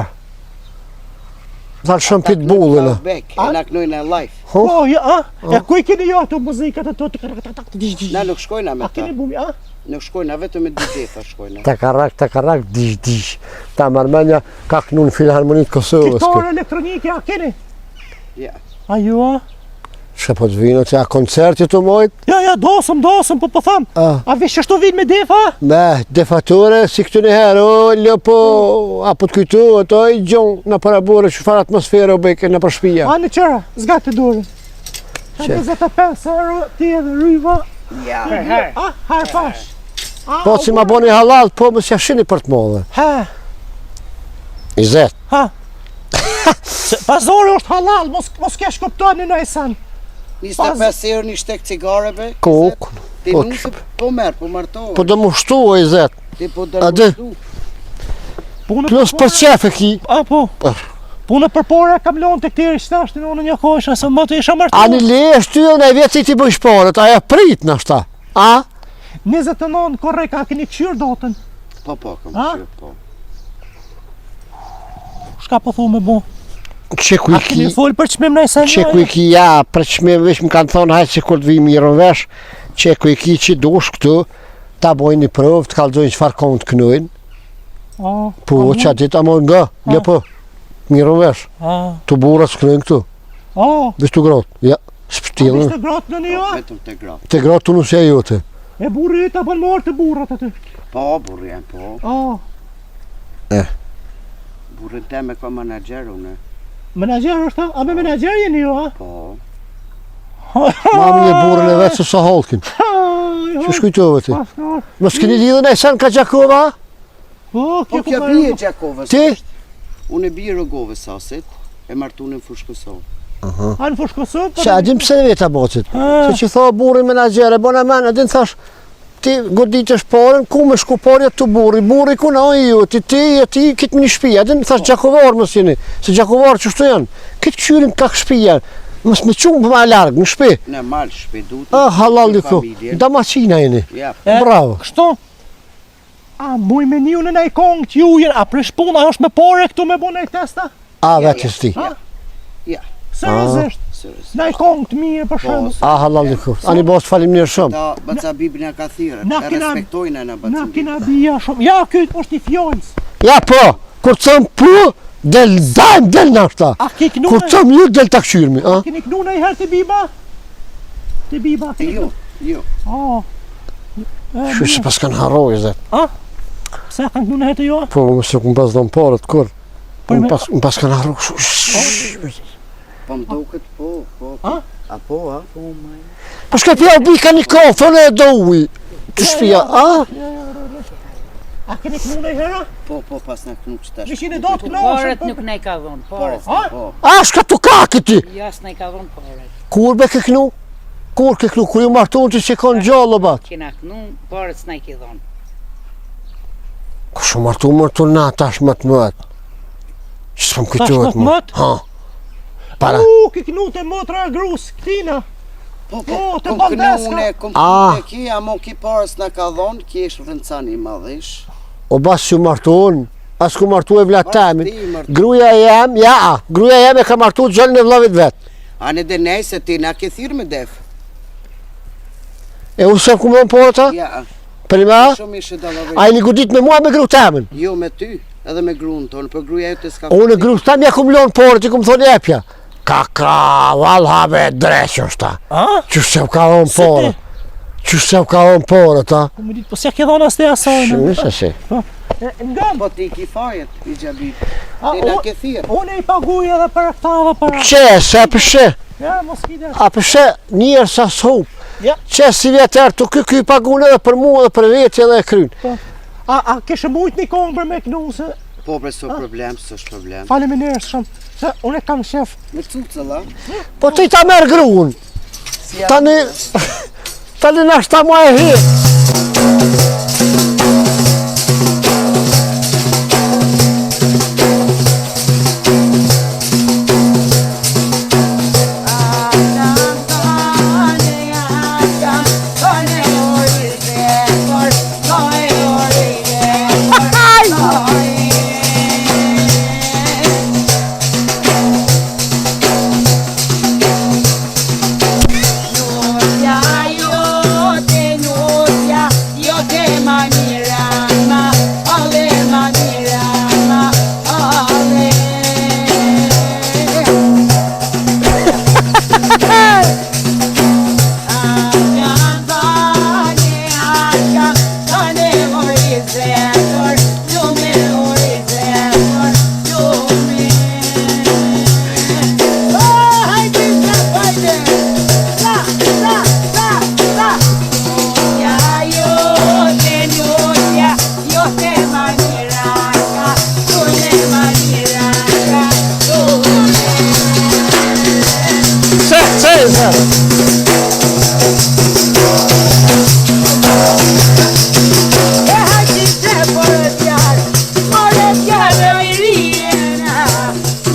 Thalë shumë pit bullin. E na knojnë e live. Po, ja, e ku i keni jo ato muzikat e to të Na nuk shkojna me A ta. keni bumi, a? Nuk shkojna vetëm me DJ-fa shkojna. Ta karak, dish. Ta marmenja ka kënu në Filharmonit Kosovës. Kitare elektronike, a keni? Ja. A ju, a? Shka po të vino që a koncerti të mojt? Ja, dosëm, po tham. A vish ashtu vinë me defa? Me, defatore, si këtu një herë, o, lëpo, apo të kujtu, o, i gjonë në parabore, që farë atmosferë o beke në përshpia. A në qëra, zgatë të dorën. Ka 25 euro, ti edhe ryva. Ja. A, harë pash. Po, si ma boni halal, po, më s'ja shini për të modhe. Ha, 20. ha. Pazori është halal, mos kesh kuptoni në esan. 25 euro një shtek cigareve. Kokë. Ti nusë po merë, po martohë. Po do mushtu o 20. Ti po A dhe? dërmushtu. Plus për qef e ki. A, po. Punë për pore kam lonë të këtiri shtashtin unë një kohë se më të isha martu. Ani le shtyllën e vjetë si ti bëjsh parët, aja prit në shta. A? 29 korrek, a keni këshyrë dotën? Po, kam këshirë, po. Shka po thu me bo? Qeku i A keni ki, folë për qmim në i senjoj? qeku i ki ja, për qmim vesh më kanë thonë hajtë se kur të vi mirën vesh, qeku i ki që dush këtu, ta bojnë një prëvë, të kalzojnë qëfar kohën të kënojnë, po që atit amon nga, le po, mirën vesh, të burat së kënojnë këtu, vesh të grotë, ja, shpëtilën, Ishte gratë në një? Vetëm të gratë. të grotë të nusja jote. E burri ta ban marrë të burrat aty. Po, burri janë, po. Burrin teme ka menaxher unë. Menaxher është, a me menaxher jeni ju, a? Po. Mami e burën e vetë se sa halkin. Që shkujtove ti? Mos keni lidhën e sen ka Gjakova? Po, Po kja bie Gjakovës. Ti? Unë e bie Rogovës sasit, e martunin Fushkësov. A në Fushkësov? Që a dim pse veta bocit? Se që tha burri menaxher e bona men, a din thash ti goditësh parën, ku me shku parja të burri ku na ju, ti kitë më një shpi, a din thash Gjakovar mos jeni, se Gjakovar qështu janë, kitë këshyrin kak shpija, mos me qumë për ma largë, në shpi. Në malë shpi du të. Ah, halal një ku, Damacina jeni, Ja, bravo. Kështu? A, muj me një në nej kongë që ju jenë, a presh puna është me pare këtu me bu nej testa? A, vetës ti. ja, Seriozisht? sërës. Nej kongë të mije për shemb. A, halal një ku, ani bos falimnirë shumë. Ta baca bibin e ka thirë, Na e kena- respektojnë e në Na bacin kena bia shumë. Ja, këtë është i fjojës. Ja po, kur të thëmë pu, del në ashta. A ke knu Kur të thëmë ju, del të këshyrmi, a? Keni knu në i herë të biba? Të biba, keni Jo, knu? jo. Shuj se pas kanë harroj, zet. Pse kanë knu në herë të jo? Po, më se këmë pas do në parët, kur? Po, me- Më pas kanë harroj. Po më duket, po. A? A po, a? Po, maj. Po shka pja u bika një kafë, në e do uj. Të shpia, a? A keni knu në i herë? Po, pas në kënu që tash. Vishin e do të Parët knoshën. nuk ne ka dhonë, Po, parët. po. A, shka të kaki ti? Jas ne ka dhonë parët. Kur be ke knu? Kur ke knu? Kur ju martun që që konë gjallë, bat? Kena kënu, parët s'ne ki dhonë. Ku shu martun na tash më të mëtë. Që s'pëm kujtohet Tash më të mëtë? Ha. Para. Ke knu të motra grus, këtina. Po, të kom bandeska. kënune, kom Ah. kënune ki, amo ki parës në ka dhonë, ki është rëndësani madhish. O bas që martun, as ku martu e vlat temin. Ti martu. Gruja jem, ja, gruja jem e ka martu gjallën e vlavit vetë. A në dhe nej se ti na ke thirë me def. E unë se ku më në porta? Ja, Prima? shumë ishe dalave. A i një godit me mua me gru temin. Jo me ty, edhe me grunë tonë, për gruja ju të s'ka Unë e gru tem ja kum lonë porët, i kum thonë epja. Ka, valhave dreqë është ta. A? Që se u ka onë Se porët. Që se u ka onë porët, ta. Po më ditë, po se ke dhona s'te asajnë. Shumë se si. Nga, Po ti ki fajet, i gjabit. A, Ti na o- ke thirë. unë i paguj edhe për këtave për... Qe, se përshe, Ja, mos kide. a përshe njërë sa s'hup. Ja. Qe si vjetër të ky pagun edhe për mua edhe për veti edhe e kryn. A keshe mujt një kongë për me knu se... Po për s'o problem, s'është problem. Faleminderit shumë. Se unë e kam shef. Me cucëlla, Po ti ta merë gruën. si ja... Tani në ashtë ta mua e hirë.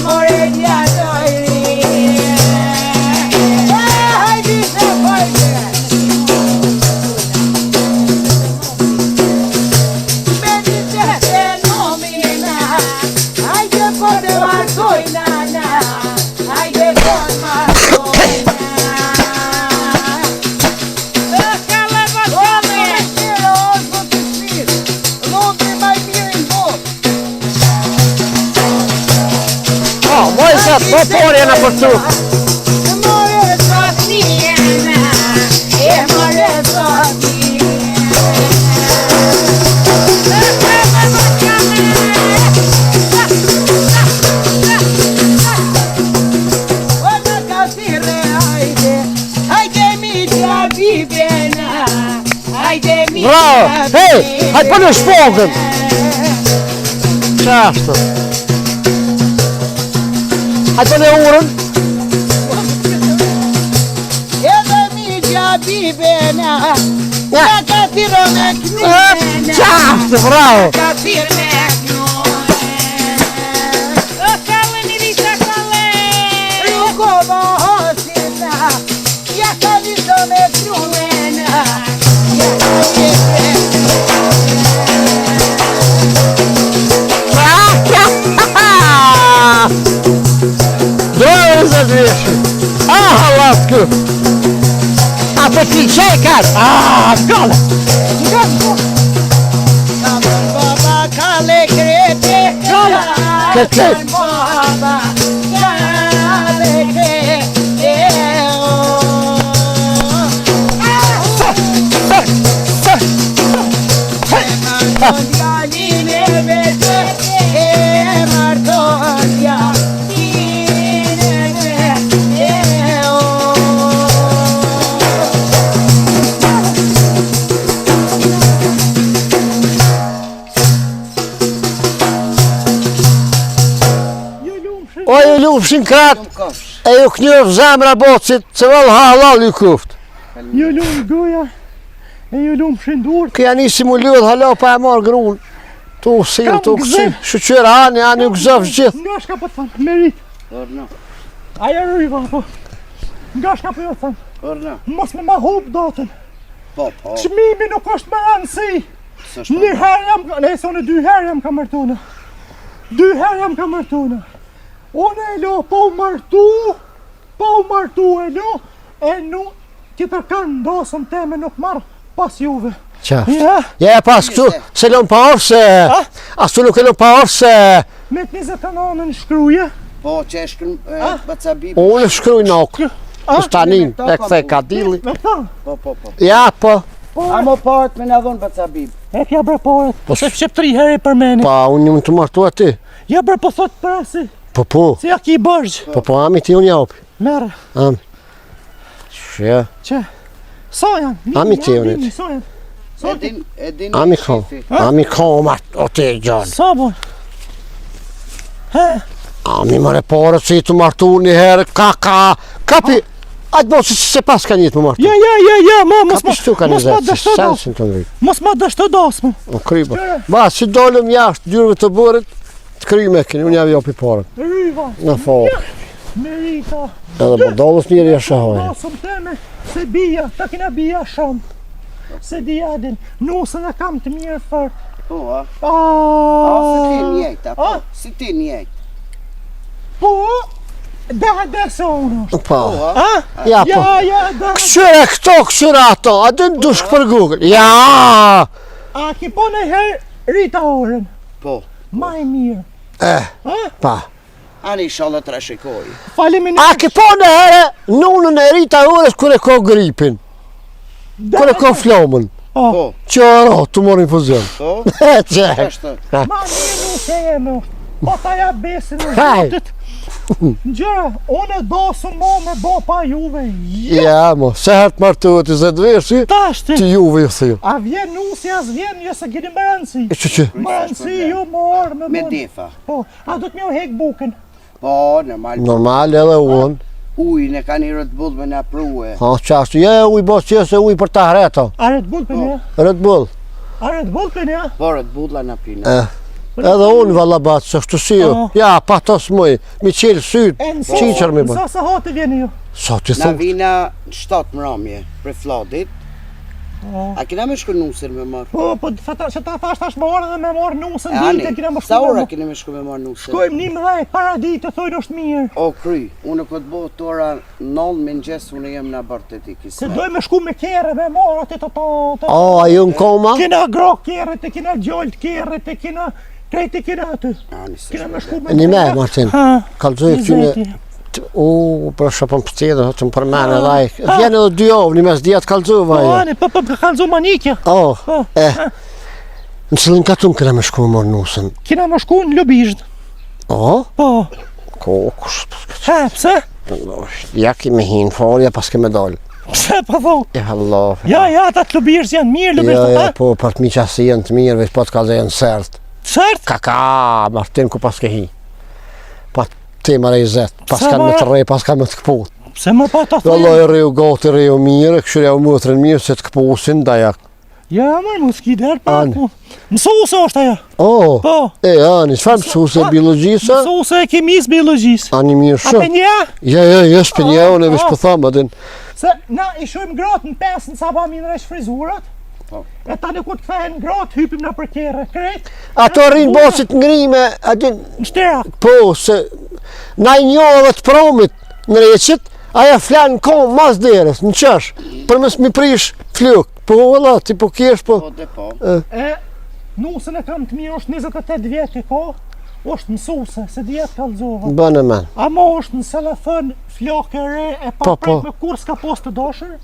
More Po porja në për tu. Bravo! Hej, hajde për në shpogën! Qashtë? Hajde për në urën? Edhe mi gjabibena, ja ka tiro me knujena. Qashtë, bravo! Ka tiro me Rukova hosina, ja ka tiro me knujena. Здорово задвеши! Ага, ласку! А подключай как? Гол! Baba kale krete, Кричай! baba kale krete. Oj, ju lufshin krat, e ju knjëf zemra bocit, se val halal ju kuft. Ju lumë goja, e ju lumë shindurët. Këja nisi mu lëdh, hala pa e marrë grun. Tu usil, tu kësi, shqyra ani ju gëzëv gjithë. Nga shka po të thanë, merit. Orna, Aja rriva, po. Nga shka po jo të thanë, orna, mos me ma hub datën. po. Çmimi nuk është me rëndësi. S'është Një herë jam, ne thonë 2 herë jam ka mërtuna. 2 herë jam ka mërtuna. Unë e lo, po u martu e lo, e nu, tjetër kanë ndosën teme nuk marë pas juve. Qaftë. Ja, Ja, pas këtu, se lëm pa orë se... Astu nuk e lëm pa orë se... me të 29 në shkruje. Po, që e shkën baca bibi. Unë shkruj në okë. Stanin, e këthe ka dili. Me ta, Po. Ja, po. A mo part me na dhonë baca bibi. e kja bre poret, se shqip 3 herë i për meni. Pa, unë një më të martu ati. Ja bre po thot për asi, Po. si ja ki i bërgjë. Po, ami ti unë japi. Mere, Ami. Shë. që? Sa janë? Ami ti unë Mini, ti. sa janë? Sa ti? Edin Ami kom. Ami kom atë o te gjanë. Sa bon? He, Ami më repore që i të martu një herë, kapi. Ajtë bo që se pas ka një të më martu. ja, mos Kapi shtu ka një zetë, se sensin të ngritë. Mos ma dashtë dasmë. O kryba. Ba, si dollëm jashtë dyrëve të burit, të kry me këni, unë javi jopi porën. Ryva, Në fokë. merita, Edhe po dollës njëri e shahojë. dasëm teme, se bia, ta kina bia shumë. Se di adin, nusën e kam të mirë fër. Po, a? Si ti Aaaa, njejta, po. Si ti njejt. po, da se unë. Po. A? Ja, po. Ja, da. Këshyre këto, këshyre ato, a dhe në dushk për Google. Ja! A ki po në herë rita orën, Po. ma e mirë. Pa. Ani inshallah të rashikoj. Faleminderit. A ke po në herë nunën e rita ures kër e ko gripin, kër e ko flomën. Po. Qëro, të mor infuzion. Po. Që? Ashtë. Ma mirë nuk e e më. Po ta ja besin në Haj. zotit. Gjëra, unë e dosën mo me bo pa juve. Ja, mo, se hertë martuat i zetë veshi, Tashti. të juve ju thiju. A vjen nusi, as vjen, jo se gjeni më rëndësi. Që? Më rëndësi ju morë me Me bon. defa. Po, a do të mjo hek bukën. Po, normal. Normal edhe unë. Ujnë e ka një Red Bull me na prue. Ha, qashtu, je uj bos qese uj për ta hreto. A Red Bull për një? Red Bull. A Red Bull për një? Po, Red Bull la na pina. Edhe unë vallabat, se kështu si ju. Ja, pa tos muj, mi qelë syt, E qiqër mi bën. Sa sa hati vjeni ju? Sa ti Na thëmë? vina 7 mramje për fladit. A kina me shku nusër me marë? Po, që ta thash tash më orë dhe me morë nusën Ani, ditë, kina më sa ora shku. kina me shku me marë nusër? Shkojmë 11 para ditë, thojnë është mirë. O kry, unë këtë bëhë të ora 9 me nxes, unë jem në bërë të ti Se kisme. dojmë me shku me kere, me morë atë të. O, a ju në koma? Kina grok keret, e kina gjolt keret, e kina krejt e kina aty. Ani se Kina me shku shku me Një me, Martin, Ha, kalzoj këtyne Për shëpën për tjede, të më përmene dhaj. Vjen edhe 2 javë, një mes dhjetë kalzova. Po, ani, po, ka kalzu manikja. Në cilin katun këna me shku më morë nusën? Kina më shku në Lubizhd. Po. Kush? Pse? Ja ki me hinë folja pas ke me dollë. Pse, po thonë? Ja, Allah. Ja, ta të Lubizhd janë mirë, Lubizhd, Ja, po, për të mi qasi janë të mirë, veç po të kalze janë sërt. Sërt? Kaka, Martin ku pas ke hi. Pa te më rejzet, pas kanë me të rej, pas kanë me të këput. Pse më pa ta Allah thonë? e reu gati, reu mirë, këshirja u mëtërën mirë, se të këpusin, dajak. Ja, mërë, mu s'ki der, pa. Mësuse është aja. Po. Ani, çfarë mësuse biologjisa? Mësuse e kemisë biologjisë. Ani mirë A shumë. penja? Ja, s'penja, unë e veç po thamë, adin. Se na i shojmë gratë në 5 në sabah minë resh frizurat. E tani kur të kthehen gratë, hypim në përkere, krejt. Ato rrinë bosit ngrime, adin, Në shtera. po, se na i njohë dhe të promit në reqit, aja flanë në komë mas deres, në qësh, për mes mi prish fluk. Po, valla, ti po kesh, po. Po, dhe po. Nusën e kam të mirë, është 28 vjetë e ka, është mësuse, se djetë kalzova. Bënë men. Amo është në selefën, flokë e re, e pa prejt me kur s'ka post të doshër.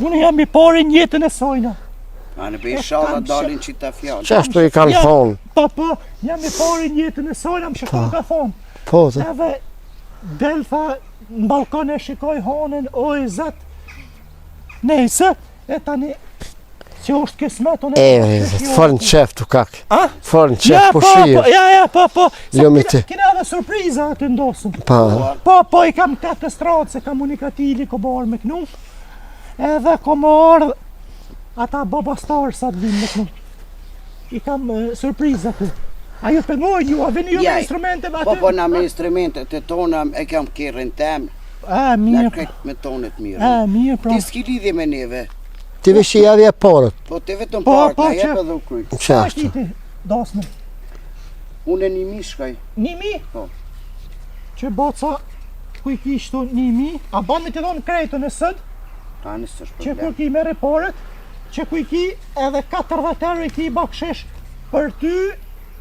Unë jam i pari në jetën e sojna. A në bëj shala dalin qita fjallë. Qashtu i kanë thonë. Po, jam i pari në jetën e sojna, më shikon ka thonë. Po, dhe. Edhe del tha, në balkon e shikoj honën, oj zet. Nejse, e tani, që është kismet, unë Fornë qef të kak. A? Fornë qef po shirë. Po. Ljomi ti. Kina edhe surpriza aty ndosëm. Pa. Po, i kam 4 stratë, se kam unikatili ko barë me knu. Edhe ko marë ata babastarë sa të vinë me knu. I kam surpriza aty. A ju pëngojnë ju, a vini ju me instrumente me aty? Po, na me instrumentet e tona e kam kërën temë. A, Në mirë. këtë me tonet mirë. A, mirë, pra. Ti s'ki lidhje me neve. Ti vesh i javja parët. Po, ti vetëm Po, partë, po, na jep që- edhe u kryt. Sa Qashtu. është ti, dasme? Unë e 1.000 shkaj. 1.000? Po. Që boca, ku i kishtu 1.000, a ban me të dhonë krejtën e sëd, Tani s'është që kur problem. ki me reporet, që ku i ki edhe 40 euro i ki bakshesh për ty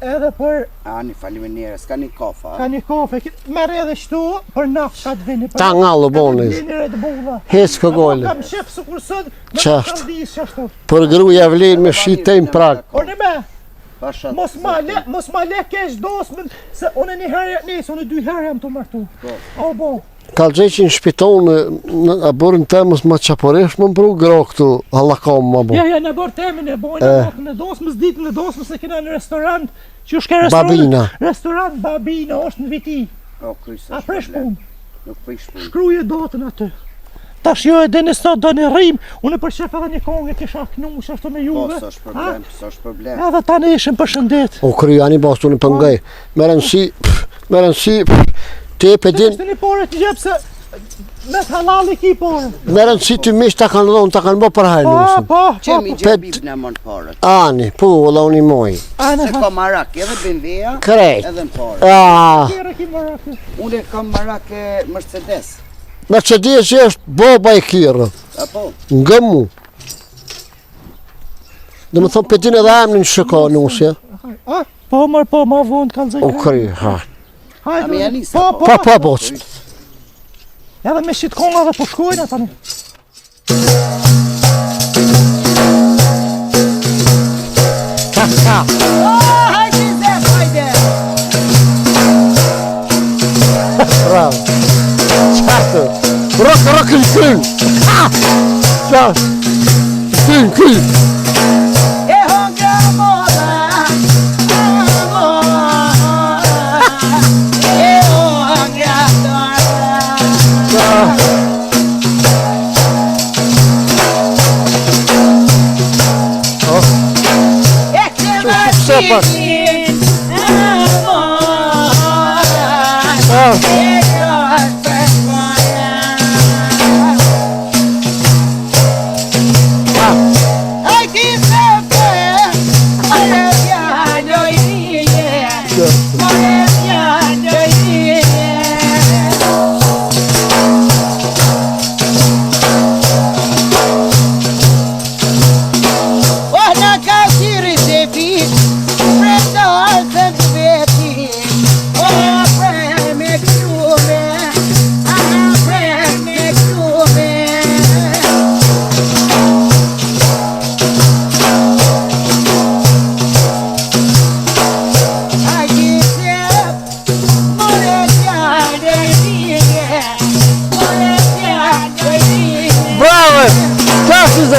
edhe për Ani, faleminderit, s'ka një kafa. ka një kafe, merë edhe shtu për naftë ka të vini. Ta ngallu boni. Linire të bulla. Hes këgole. Kam shef së kur sëd, me Qashtu. të kaldis qashtu. Për gruja vlen me shite në prag. Orë me, Pasha. mos ma le kesh dosmën, se unë një herë, nesë, unë 2 herë jam të martu. O bo, Kalgjej që në shpitonë, a borën temës ma qaporesh, më mpru gro këtu, hallakam ma bo. ja, në bërë temin e bojnë, në dosmës, ditën e dosmës e kena në restorant, që është ka restorant? Babina. Restorant Babina, është në viti. O, krysa A presh pun, Nuk prish pun. shkruje dotën aty. Tash jo e dini sot do një rrim, unë për shef edhe një kongë kisha knu, që ashtu me Po, juve. s'është problem, s'është problem. Edhe tani ishim për shëndet. O kryani bastu në pëngaj. Me rëndësi, te pe din, Ishte një pore të gjepë se me të halal i ki pore. me rëndësi të mish ta kanë dhonë, ta kanë bo për hajnë nusën. Që mi Pet- gjebib në mund parët. Ani, po, ola unë i moj. Se ka marak, edhe benveja, Krejt. edhe në parët. Kjera ki më rakë. Unë kam marak e Mercedes. Mercedes është boba e kirë, Apo? nga mu. Dhe më thonë petin edhe emnin shëka nusja. Po, ma vonë kanë zëjnë. O kry, ha. A me janë nisa, Po, po. po, Pa bost. edhe me shqit konga dhe po shkojnë tani. Bravo. Qashtu. Rock në kry. Ha! Qashtu. Kry. Sepa.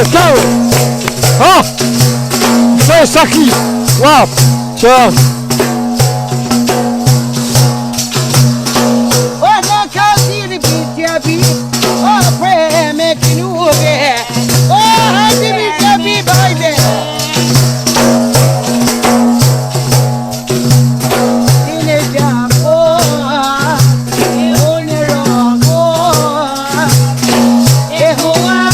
Ciao! Ah! Sei aqui! Wow! Ciao! Olha calzini bitti oh preme che nuove, oh di bitti baile. Dine giambo, e ogni rogo, e hoa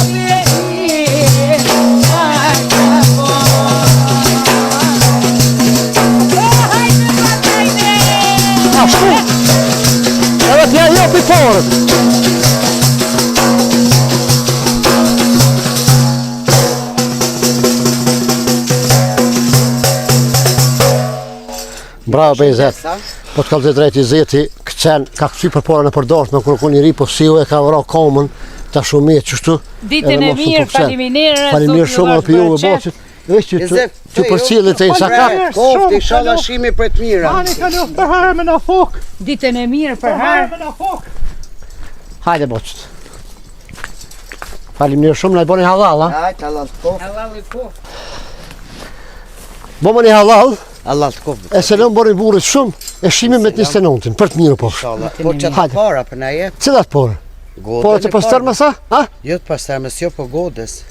Ela tem aí up fora! Bravo Bezet! Po të kalë drejt i zeti, këqen ka kësi për porën e përdorës me kërë një ri, po si e ka vëra komën, ta shumë qështu. Ditën e mirë, faleminderit. Faleminderit shumë për ju e boqit. Veç që përcjellit e i sakak. Kofti shala shimi për të mira. Ani ka një për herë me në fok. Ditën e mirë për herë. Me në fok. Hajde boqit. Faleminderit shumë, na i boni halal, ha? Hajt, Allah të kof. Halal i kof. Bo më një halal, Allah të kof. e se lëmë bori burit shumë, e shimi me të 29-in, për të mirë po. Inshallah. Po që të Hajde. para për na jep. Cilat porë? Porë të pëstër me sa? Ha? Jo të pastërmës, jo po godes.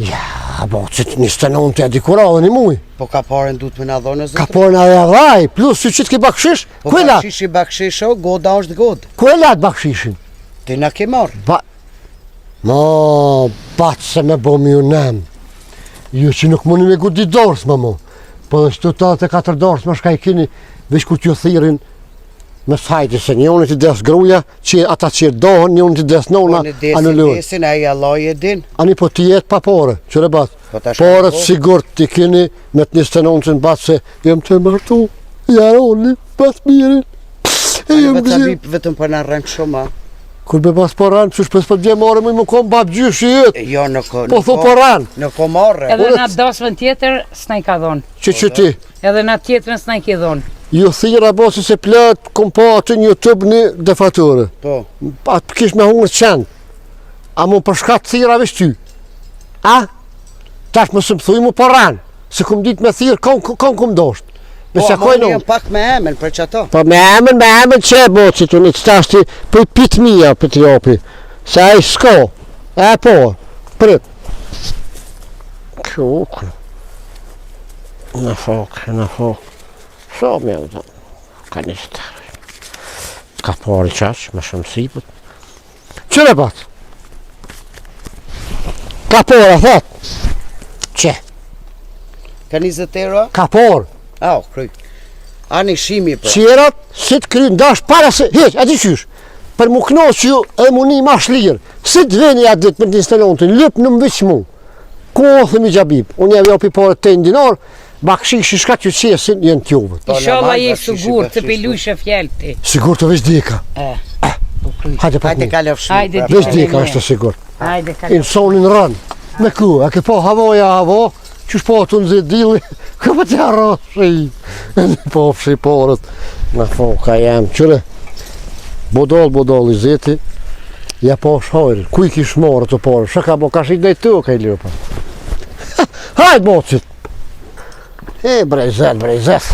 Ja, boqit, 29 të dikurave një muj. Po ka parën du të më na dhonë Ka zotë. porë në dhe vaj, plus që qitë ki bakshish, Po ku e latë? bakshishi bakshisho, goda është god. Ku e latë bakshishin? Ti na ke marrë. Ba... Ma, batë se me bomi ju nem. Ju që nuk mundi me gudi dorës, mo. Po dhe shtu 84 dorës, më shka i kini, veç ku t'ju thirin, me sajti se një unë t'i des gruja, që ata që dohën, një unë t'i des nona, Unë anë lërë. desin, a i Allah e din. Ani po t'i jetë pa pore, qëre batë. Po ta Porët sigurt t'i kini me të 29 batë se jem të mërtu, jaroni, batë mirin. E jem Vetë gëzirë. bip vetëm për na rënë shumë. Kur be pas poran, që shpes për djemare më kom bab gjyshi jetë. Jo në ko. Po tho poran, Në ko marrë. Edhe na dasmën tjetër s'na i ka dhonë. që ti. Edhe na tjetrën s'na i ke dhonë. Ju thira bosi se plët, kom pa aty një YouTube një defature. Po. Atë kish me hungër qenë. A mu përshkat thira vesh ty. A? Tash më së më thuj mu poran. Se kum dit me thirë, kom dosht. Me Po, se ama koj unë në. jam pak me emen për që ato. Po me emën që e boci të një të tashti për pit mija për të jopi. Se a i s'ko. E po, prit. Kjukë. Në fok. So me u dhëmë. Ka një stërë. Ka pari qash, me shumë sipët. Qëre bat? Ka por, a thot? Qe? Ka 20 euro? Ka por. Au, kryj. Ani shimi për. Qerat, si të kry ndash para se, heq, ati qysh, për mu knosë që ju e mu një ma shlirë, si të veni atë ditë për të instalontin, lëp në më vëqë mu, ku o thëmi gjabib, unë jam jopi pare 8 dinar, bakshish i shka që qesin jenë t'jovët. Po, Inshallah normal, je bakshishi, sigur të bakshishi. pilujshë fjallë ti. Sigur të veç dika, Po kryj. hajde pak Hajde një, ka lëfshmi. Hajde, prapë. di. veç dika është të sigur. Hajde ka. Insonin rën, me ku, a ke po havoja havo, qysh po të nëzit dili, ka po të arroshi, po fshi porët, në foka jam, qëre, bodol i zeti, ja po shojrë, ku i kish morë të porë, shë ka bo ka shik dhe të ka i lirë po. Hajt bocit! E brejzet.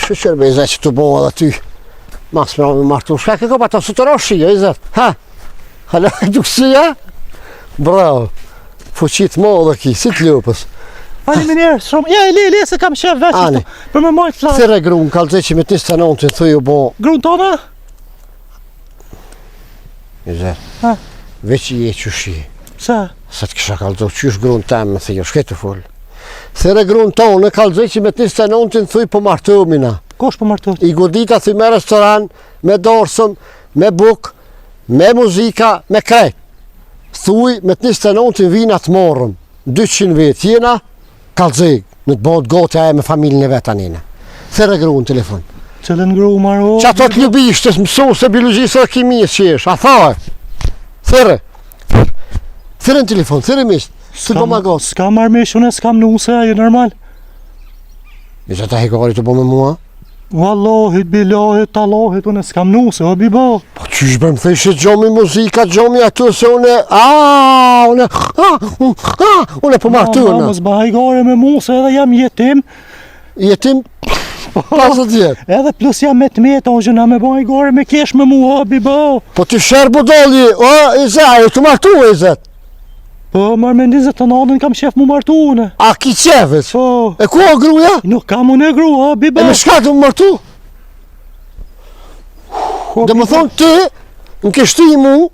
Shëqër brejzet që të bo edhe ty, mas me omi martu, shka ke kopa ta së të roshia, i zet, ha? Hala duksia? Bravo, fuqit mo dhe ki, si të lupës. Faleminderit shumë. Ja, le se kam shef veç Ani. këtu. Për më mojt flas. Thire grunë, kalëzë që me të 29 të thuj u bo, Gruan tona? i zet, Ha? veç i e qëshi. Sa? Se të kisha kalëzë, qysh grunë temë, me thirë, shketë të full. Thire grunë tonë, kalëzë që me të 29 të thuj po martëmina. Kush po martohet? I godita thuj me restoran, me dorsëm, me buk, me muzika, me krejt. Thuj me të 29 të vinat morëm, 200 vetë jena, kalëzëg, në të bëhet gotja e me familjen e vetë anina. Thire grunë telefon. Çelën gru maro. Që ato të ljubishtës mësu se biologjisë dhe kimisë që jesh, a thaj. Thire. Thire në telefon, thire mishtë. Së do ma gosë. S'kam marrë mish, unë s'kam nuse, ajo normal. I që ta hekari të bo me mua? Wallahi, billahi, tallahi, unë s'kam nuse, o bibo. Po qysh bërë më thejshë gjomi muzika, gjomi aty se une, une po martu Ma, mos bëhaj gare me mu, se edhe jam jetim. Jetim 50 jetë. Edhe plus jam me të meta, o gjëna me bëhaj gare me kesh me mu, o bibo. Po ti shërë budolli, o, Izet, të martu e Izet. Po, marrë me 29 kam shef mu martu une. A ki qefet? Po, E ku o gruja? nuk kam unë e gru, o bibo. E me shka të më martu? O, Dhe më thonë ti, në kështu i mu,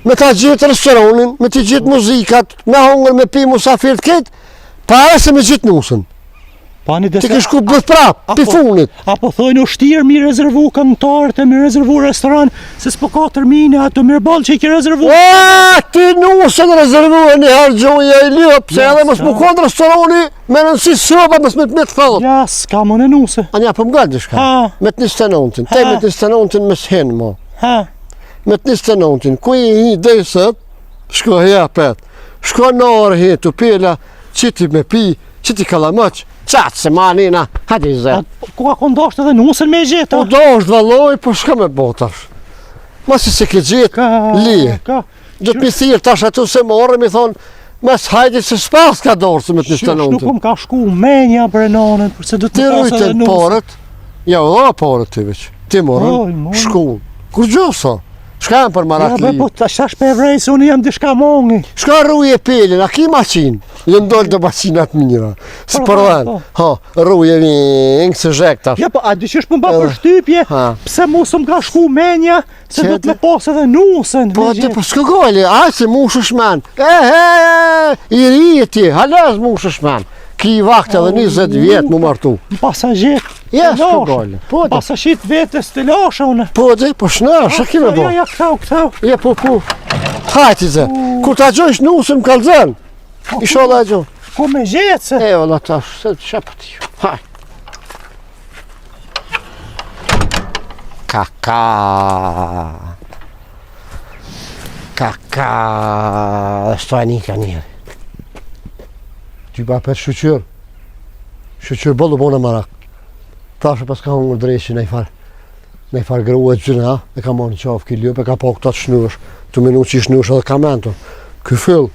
me ta gjithë restoranin, me të gjithë muzikat, me hongër, me pi musafir të ketë, pare se me gjithë nusën. Pani Ti deska... kështu bëth prapë, pi funit. Apo thojnë u shtirë mi rezervu këngëtarët e mi rezervu restoran, se s'po ka termine ato mirë ballë që i ki rezervu. O, ti nusën rezervuar një herë gjoja i lëpë, se Ja, edhe mos më sa. konë restorani, me nënësi sopa, mos me të thot. Ja, s'ka më në nuse. A nja për më gëllë shka, Ha, me të 29-in, te Ha. me të 29-in me s'hen, mo. ha, Me të 29-in, ku i hi desët, shko hjapet, shko në orë hi të pila, qiti me pi, qiti kalamëq, qatë se ma nina, hadi a, zë. ku ka kondosht edhe nusën me gjitha? Po do është valoj, po shka me botash. Masi se ke gjithë, lije. Ka, Do të mi thirë tash atu se morë, mi thonë, mes hajdi se s'pas ka dorë se me të Qysh nuk 29-in. më ka shku menja për e nanën, përse du Ti të pas rujtë edhe në nusën. porët, ja u dha porët ti veç, ti Oj, morën, moj. shkun. Kur gjosa, shka jam për Ja, marakli. be, po, tash për evrej, se unë jam dishka mongi. Shka rruje pelin, a ki maqinë? Jë ndollë të maqinat mira. Së Po, përven, po. ha, rruje vingë se zhek tash. Ja, po, a dyqysh për mba Edhe. për shtypje, Ha. pse mos më ka shku menja, se Qete? du të me pas edhe nusën. Po, me ti gjithë. për s'ka gojli, a se mu shëshmen. I ri e ti, halaz mu shëshmen. Ki i vakt edhe 20 vjetë mu martu. Në pasajit. Ja, të s'ka lashe. gojli. Po, ti, Pasajit vetës të lashe une. po, ti, po shna, shë kime bo. Ja, ja, këtau. Ja, po. Hajti zë, kur ta gjojsh nusën kalëzën, i shola e gjojnë. Ku me gjithë se. E, valla tash, se të shepë ti. Haj. Kaka, dhe sto e një ka njëri. Ty ba për shqyqyr. Shqyqyr bëllu bona marak. Tash e pas ka hungër dreshi në i farë grua e gjyna, e ka marrë në qafë ki ljëp, e ka po këta të shnush, të minu që i shnush edhe ka mentu. Ky fyll,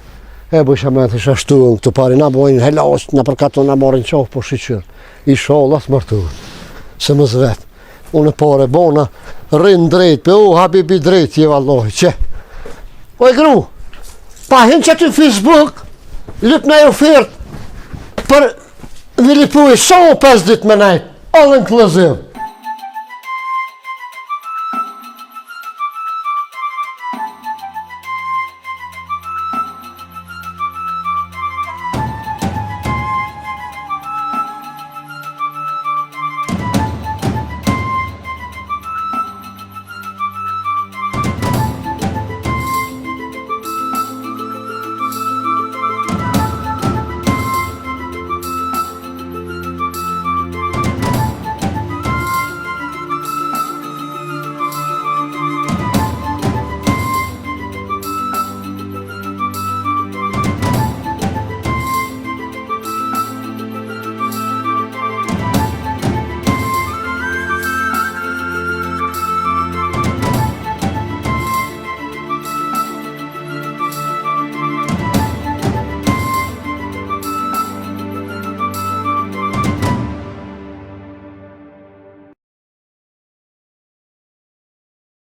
e bëj shamet isha shtuën këtu pari, na bojnë helas, na përkaton, na marrë në qafë po shqyqyr. I sholla të mërtu, se më zvet. Unë e pare bona, rinë drejt, pe u habibi drejt, je vallohi, që. Oj gru, pa hin që ty Facebook, lyp në ofertë për Vilipuj, sa 5 dit me nejt, allë inkluziv.